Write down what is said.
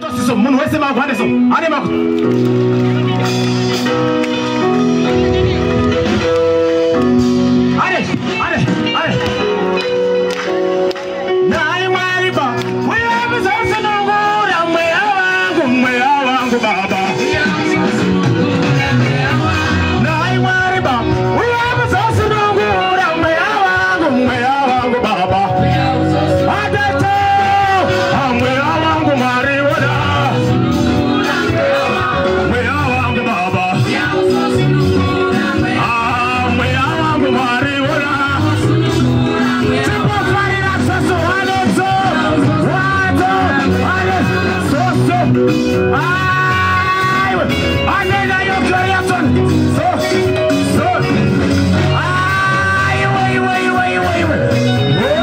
So mun wese ma kwande so ane ma ane nai mariba we have sasa nongora mwe wangu baba nai mariba we have sasa nongora mwe wangu baba adato mwe wangu mariwa Wait.